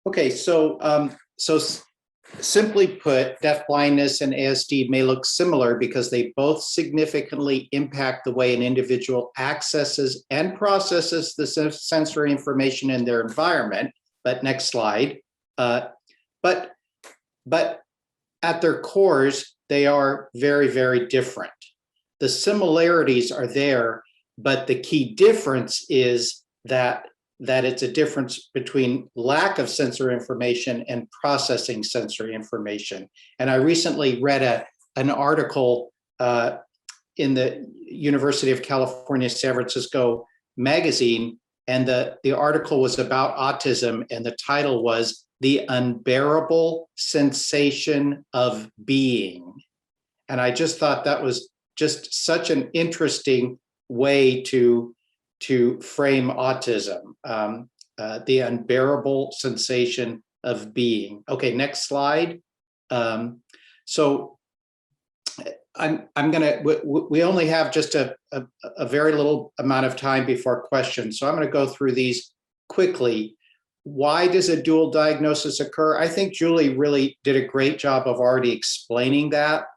Speaker 2: Okay, so simply put, deafblindness and ASD may look similar because they both significantly impact the way an individual accesses and processes the sensory information in their environment. But next slide. But at their cores, they are very, very different. the similarities are there, but the key difference is that it's a difference between lack of sensory information and processing sensory information. And I recently read an article in the University of California, San Francisco magazine, and the article was about autism, and the title was "The Unbearable Sensation of Being." And I just thought that was just such an interesting way to frame autism, the unbearable sensation of being. Okay, next slide. So I'm gonna, we only have just a very little amount of time before questions. So I'm gonna go through these quickly. Why does a dual diagnosis occur? I think Julie really did a great job of already explaining that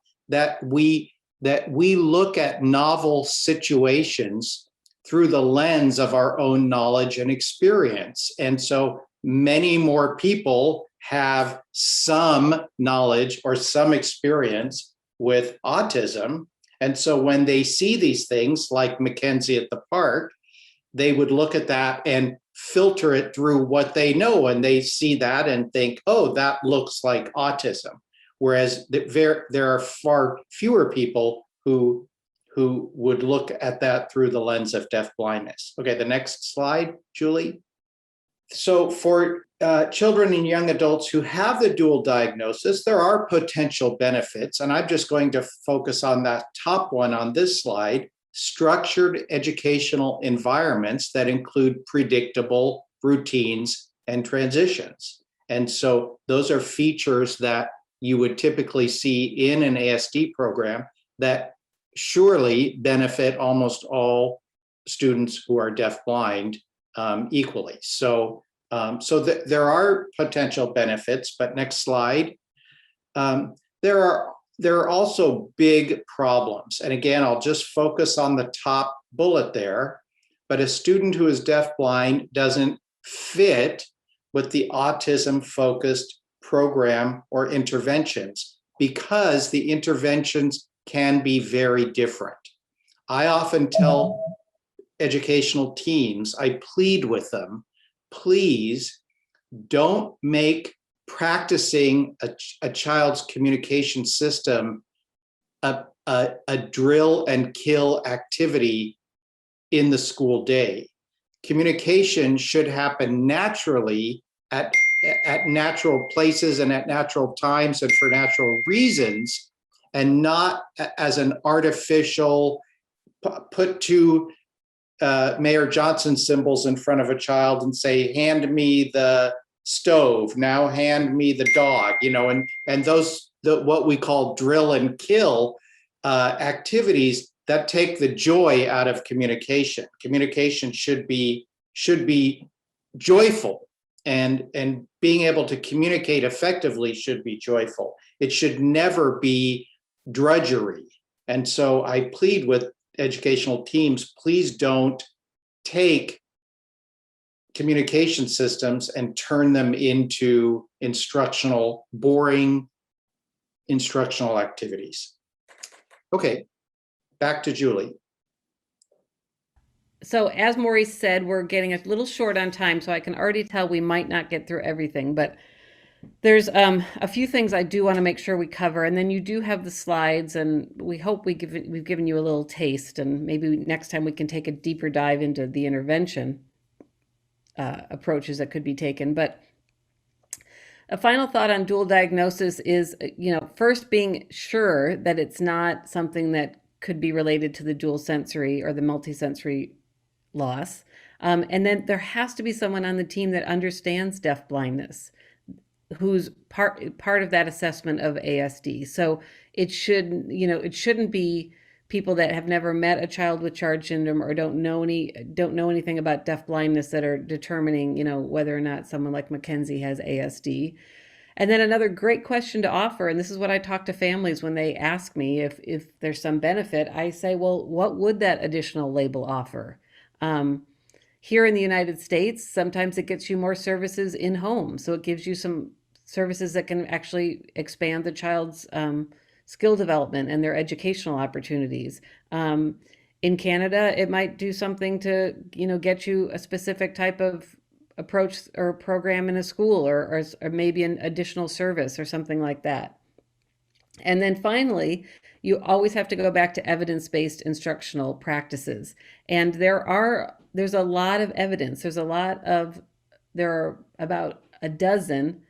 Speaker 2: we look at novel situations through the lens of our own knowledge and experience. And so many more people have some knowledge or some experience with autism. And so when they see these things like Mackenzie at the park, they would look at that and filter it through what they know. And they see that and think, oh, that looks like autism. Whereas there are far fewer people who would look at that through the lens of deafblindness. Okay, the next slide, Julie. So for children and young adults who have the dual diagnosis, there are potential benefits, and I'm just going to focus on that top one on this slide: structured educational environments that include predictable routines and transitions. And so those are features that you would typically see in an ASD program that surely benefit almost all students who are deafblind equally. So there are potential benefits, but next slide. There are also big problems. And again, I'll just focus on the top bullet there, but a student who is deafblind doesn't fit with the autism-focused program or interventions because the interventions can be very different. I often tell educational teams, I plead with them, please don't make practicing a child's communication system a drill and kill activity in the school day. Communication should happen naturally at natural places and at natural times and for natural reasons, and not as an artificial put two Mayor Johnson symbols in front of a child and say, hand me the stove, now hand me the dog, and those, what we call drill and kill activities that take the joy out of communication. Communication should be joyful, and being able to communicate effectively should be joyful. It should never be drudgery. And so I plead with educational teams, please don't take communication systems and turn them into boring instructional activities. Okay, back to Julie.
Speaker 3: So as Maurice said, we're getting a little short on time, so I can already tell we might not get through everything, but there's a few things I do want to make sure we cover, and then you do have the slides, and we hope we've given you a little taste, and maybe next time we can take a deeper dive into the intervention approaches that could be taken. But a final thought on dual diagnosis is, first being sure that it's not something that could be related to the dual sensory or the multisensory loss. And then there has to be someone on the team that understands deafblindness, who's part of that assessment of ASD. So it shouldn't be people that have never met a child with Charge syndrome or don't know anything about deafblindness that are determining, whether or not someone like Mackenzie has ASD. And then another great question to offer, and this is what I talk to families when they ask me if there's some benefit, I say, well, what would that additional label offer? Here in the United States, sometimes it gets you more services in home. So it gives you some services that can actually expand the child's skill development and their educational opportunities. In Canada, it might do something to, get you a specific type of approach or program in a school, or maybe an additional service or something like that. And then finally, you always have to go back to evidence-based instructional practices. And there's a lot of evidence. There are about a dozen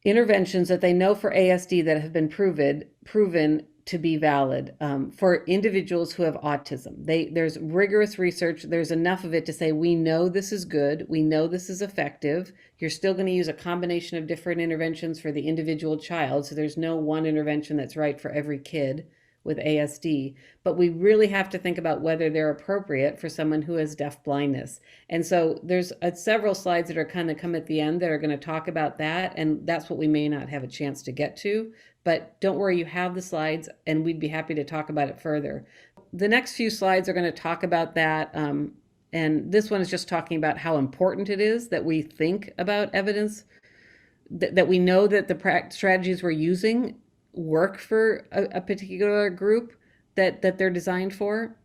Speaker 3: interventions that they know for ASD that have been proven to be valid for individuals who have autism. There's rigorous research. There's enough of it to say, we know this is good. We know this is effective. You're still going to use a combination of different interventions for the individual child. So there's no one intervention that's right for every kid with ASD. But we really have to think about whether they're appropriate for someone who has deafblindness. And so there's several slides that are kind of come at the end that are going to talk about that. And that's what we may not have a chance to get to. But don't worry, you have the slides, and we'd be happy to talk about it further. The next few slides are going to talk about that. And this one is just talking about how important it is that we think about evidence, that we know that the strategies we're using work for a particular group that they're designed for.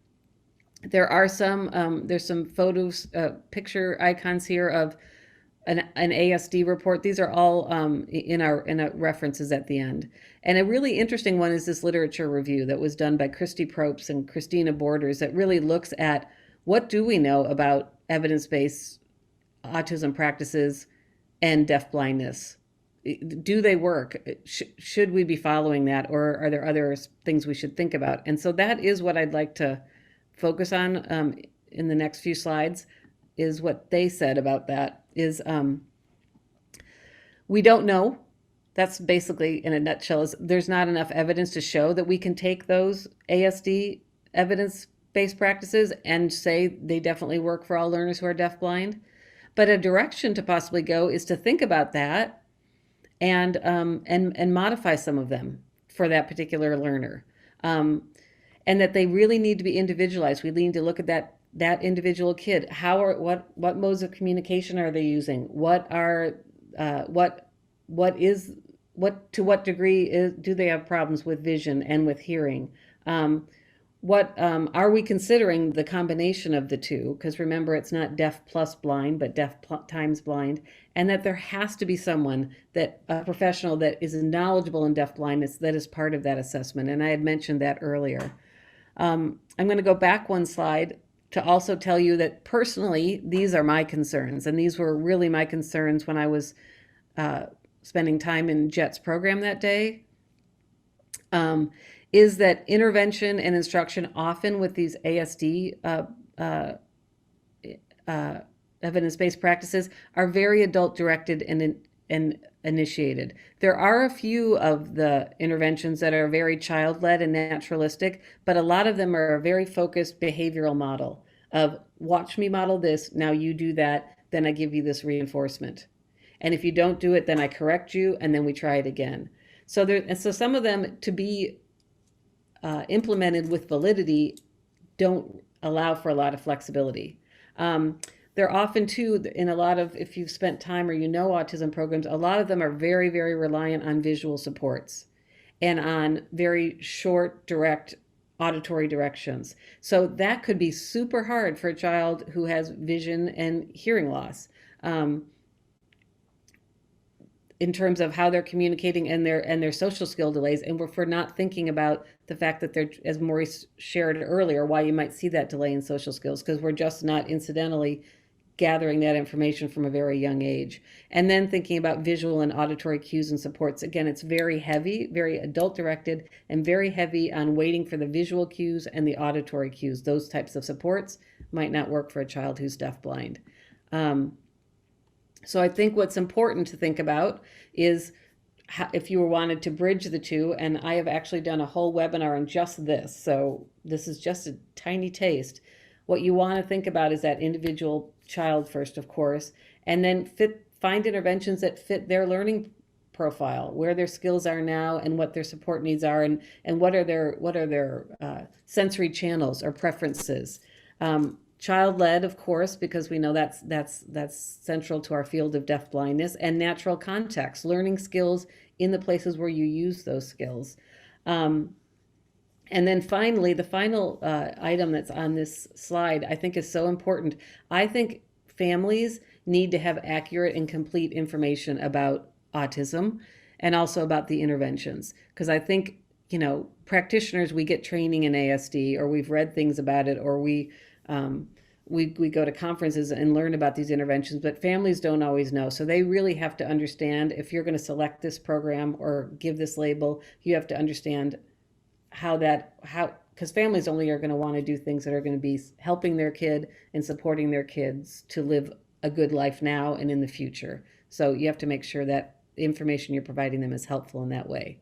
Speaker 3: There's some photos, picture icons here of an ASD report. These are all in our references at the end. And a really interesting one is this literature review that was done by Christy Probst and Christina Borders that really looks at what do we know about evidence-based autism practices and deafblindness. Do they work? Should we be following that, or are there other things we should think about? And so that is what I'd like to focus on in the next few slides, is what they said about that. Is we don't know. That's basically, in a nutshell, is there's not enough evidence to show that we can take those ASD evidence-based practices and say they definitely work for all learners who are deafblind. But a direction to possibly go is to think about that and modify some of them for that particular learner, and that they really need to be individualized. We need to look at that individual kid. What modes of communication are they using? To what degree do they have problems with vision and with hearing? Are we considering the combination of the two? Because remember, it's not deaf plus blind, but deaf times blind, and that there has to be someone, a professional that is knowledgeable in deafblindness, that is part of that assessment. And I had mentioned that earlier. I'm going to go back one slide to also tell you that personally, these are my concerns. And these were really my concerns when I was spending time in Jet's program that day, is that intervention and instruction often with these ASD evidence-based practices are very adult-directed and initiated. There are a few of the interventions that are very child-led and naturalistic, but a lot of them are a very focused behavioral model of watch me model this, now you do that, then I give you this reinforcement. And if you don't do it, then I correct you, and then we try it again. So some of them, to be implemented with validity, don't allow for a lot of flexibility. They're often too, in a lot of, if you've spent time or autism programs, a lot of them are very, very reliant on visual supports and on very short, direct auditory directions. So that could be super hard for a child who has vision and hearing loss. In terms of how they're communicating and their social skill delays, and if we're not thinking about the fact that they're, as Maurice shared earlier, why you might see that delay in social skills, because we're just not incidentally gathering that information from a very young age. And then thinking about visual and auditory cues and supports. Again, it's very heavy, very adult-directed, and very heavy on waiting for the visual cues and the auditory cues. Those types of supports might not work for a child who's deafblind. So I think what's important to think about is if you wanted to bridge the two, and I have actually done a whole webinar on just this, so this is just a tiny taste. What you want to think about is that individual child first, of course, and then find interventions that fit their learning profile, where their skills are now and what their support needs are, and what are their sensory channels or preferences. child-led, of course, because we know that's central to our field of deafblindness, and natural context, learning skills in the places where you use those skills. Um, and then finally, the final item that's on this slide, I think is so important. I think families need to have accurate and complete information about autism and also about the interventions. Because I think, practitioners, we get training in ASD, or we've read things about it, or um, we go to conferences and learn about these interventions, but families don't always know. So they really have to understand, if you're going to select this program or give this label, you have to understand because families only are going to want to do things that are going to be helping their kid and supporting their kids to live a good life now and in the future. So you have to make sure that the information you're providing them is helpful in that way.